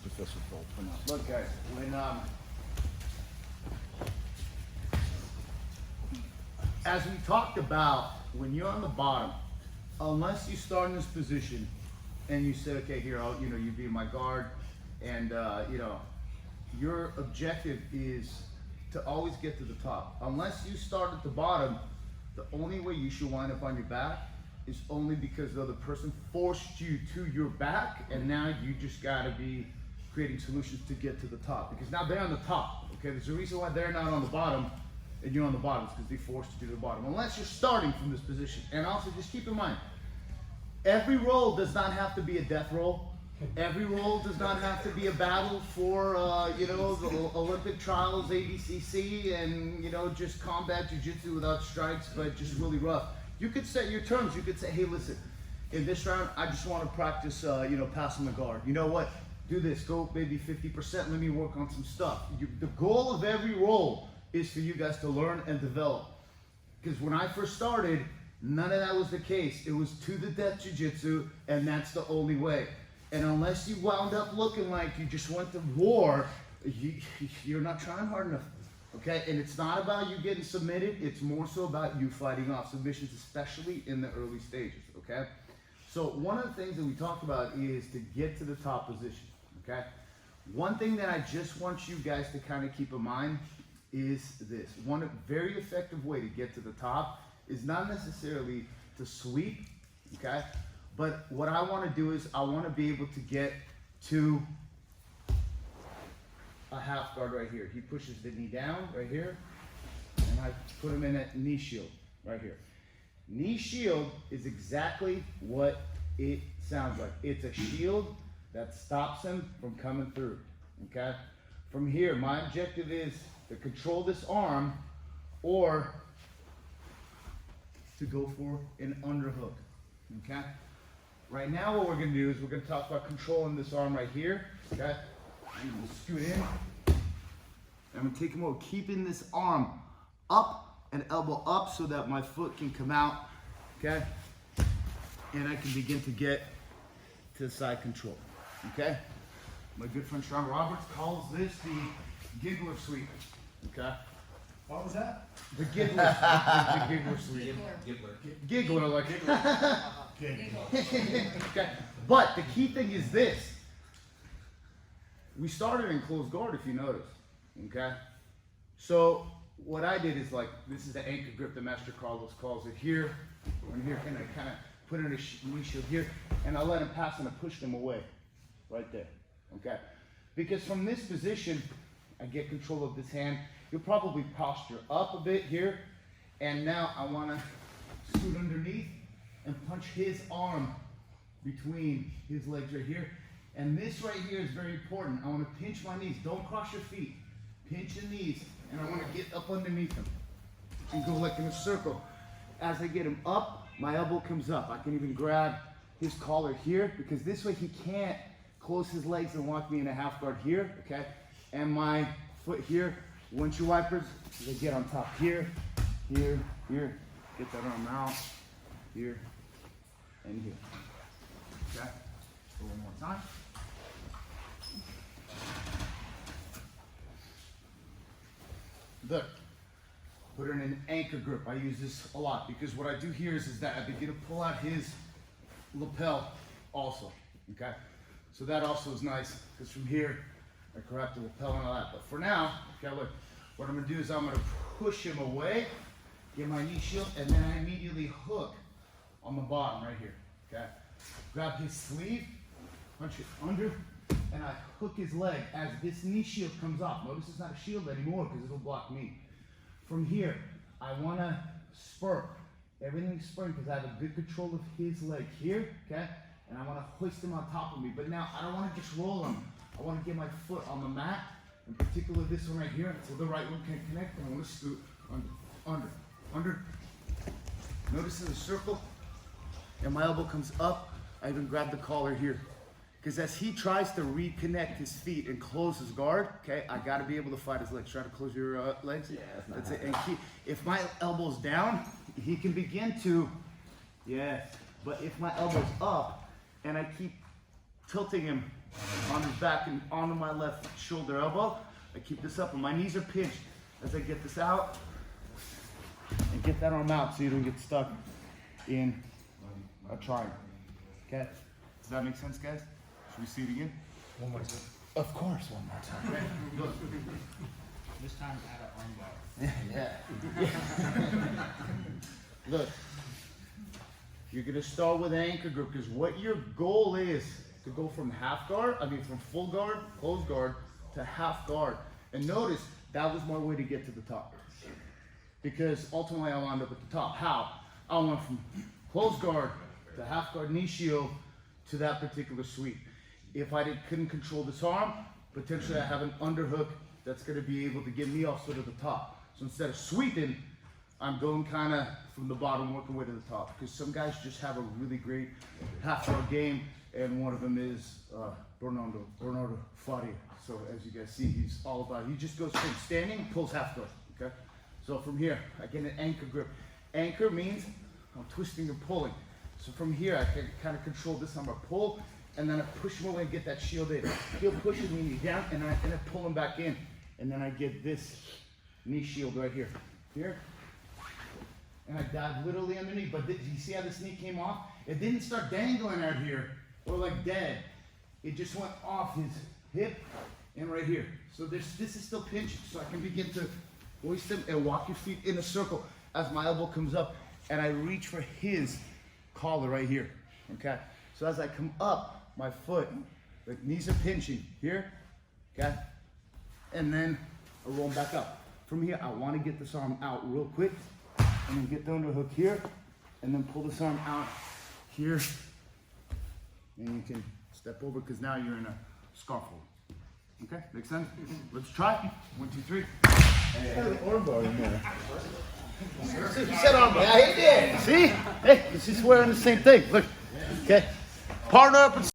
Professor Phil for now. Look, guys, when as we talked about, when you're on the bottom, unless you start in this position and you say, okay, here, you be my guard, and your objective is to always get to the top. Unless you start at the bottom, the only way you should wind up on your back is only because the other person forced you to your back, and now you just gotta be creating solutions to get to the top. Because now they're on the top, okay? There's a reason why they're not on the bottom and you're on the bottom, it's because they forced you to the bottom. Unless you're starting from this position. And also just keep in mind, every roll does not have to be a death roll. Every roll does not have to be a battle for, the Olympic trials, ADCC, and, just combat jiu-jitsu without strikes, but just really rough. You could set your terms. You could say, hey, listen, in this round, I just want to practice, passing the guard. You know what? Do this. Go maybe 50%. Let me work on some stuff. The goal of every roll is for you guys to learn and develop. Because when I first started, none of that was the case. It was to the death jiu-jitsu, and that's the only way. And unless you wound up looking like you just went to war, you're not trying hard enough, okay? And it's not about you getting submitted, it's more so about you fighting off submissions, especially in the early stages, okay? So one of the things that we talked about is to get to the top position, okay? One thing that I just want you guys to kind of keep in mind is this. One very effective way to get to the top is not necessarily to sweep, okay? But what I want to do is I want to be able to get to a half guard right here. He pushes the knee down right here, and I put him in a knee shield right here. Knee shield is exactly what it sounds like. It's a shield that stops him from coming through, okay? From here, my objective is to control this arm or to go for an underhook, okay? Right now what we're going to do is we're going to talk about controlling this arm right here, okay? I'm going to scoot in. I'm going to take him over, keeping this arm up and elbow up so that my foot can come out, okay? And I can begin to get to the side control, okay? My good friend Sean Roberts calls this the Giggler sweep, okay? What was that? The Giggler, the Giggler sweep. Giggler, like okay. But the key thing is this. We started in closed guard, if you notice. Okay? So what I did is this is the anchor grip that Master Carlos calls it here. And here, and I kind of put in a knee shield here, and I let him pass and I pushed him away. Right there. Okay? Because from this position, I get control of this hand. You'll probably posture up a bit here. And now I want to scoot underneath and punch his arm between his legs right here. And this right here is very important. I want to pinch my knees. Don't cross your feet. Pinch your knees. And I want to get up underneath him. And go like in a circle. As I get him up, my elbow comes up. I can even grab his collar here, because this way he can't close his legs and walk me in a half guard here, okay? And my foot here, windshield wipers, they get on top here, here, here. Get that arm out, here, and here. Okay? So one more time. Look, put it in an anchor grip. I use this a lot because what I do here is that I begin to pull out his lapel also, okay? So that also is nice because from here, I grab the lapel and all that. But for now, okay, look, what I'm gonna do is I'm gonna push him away, get my knee shield, and then I immediately hook on the bottom right here, okay? Grab his sleeve, punch it under, and I hook his leg as this knee shield comes off. Notice it's not a shield anymore because it'll block me. From here, I wanna spur. Everything's spurring because I have a good control of his leg here, okay? And I wanna hoist him on top of me. But now I don't wanna just roll him. I wanna get my foot on the mat, in particular this one right here, so the right one can connect, and I wanna scoot under. Notice in the circle, and my elbow comes up, I even grab the collar here. Because as he tries to reconnect his feet and close his guard, okay, I gotta be able to fight his legs. Try to close your legs. Yeah, that's it. And if my elbow's down, he can begin to, yes. But if my elbow's up and I keep tilting him on his back and onto my left shoulder elbow. I keep this up and my knees are pinched as I get this out and get that arm out so you don't get stuck in a triangle. Okay? Does that make sense, guys? Should we see it again? One more time. Of course, one more time. This time add an arm bar. Yeah. Look, you're gonna start with anchor grip because what your goal is to go from from full guard, closed guard to half guard. And notice that was my way to get to the top. Because ultimately I wound up at the top. How? I went from closed guard to half guard knee shield to that particular sweep. If I couldn't control this arm, potentially I have an underhook that's gonna be able to get me also to the top. So instead of sweeping, I'm going kind of from the bottom, working way to the top. Because some guys just have a really great half guard game, and one of them is Bernardo Faria. So as you guys see, he's all about, he just goes from standing, pulls half guard, okay? So from here, I get an anchor grip. Anchor means I'm twisting and pulling. So from here, I can kind of control this on my pull, and then I push him away and get that shield in. He'll push his knee down, and I pull him back in. And then I get this knee shield right here. Here. And I dive literally underneath. But did you see how this knee came off? It didn't start dangling out here or like dead. It just went off his hip and right here. So this is still pinching. So I can begin to hoist him and walk your feet in a circle as my elbow comes up. And I reach for his collar right here. Okay? So as I come up, my foot, the knees are pinching here. Okay? And then I roll back up. From here, I want to get this arm out real quick, and then get the underhook here, and then pull this arm out here, and you can step over because now you're in a scarf hold. Okay, makes sense? Let's try. 1, 2, 3. Hey, arm bar in there. He said arm bar. Yeah, he did. See? Hey, this is wearing the same thing. Look. Okay. Partner up and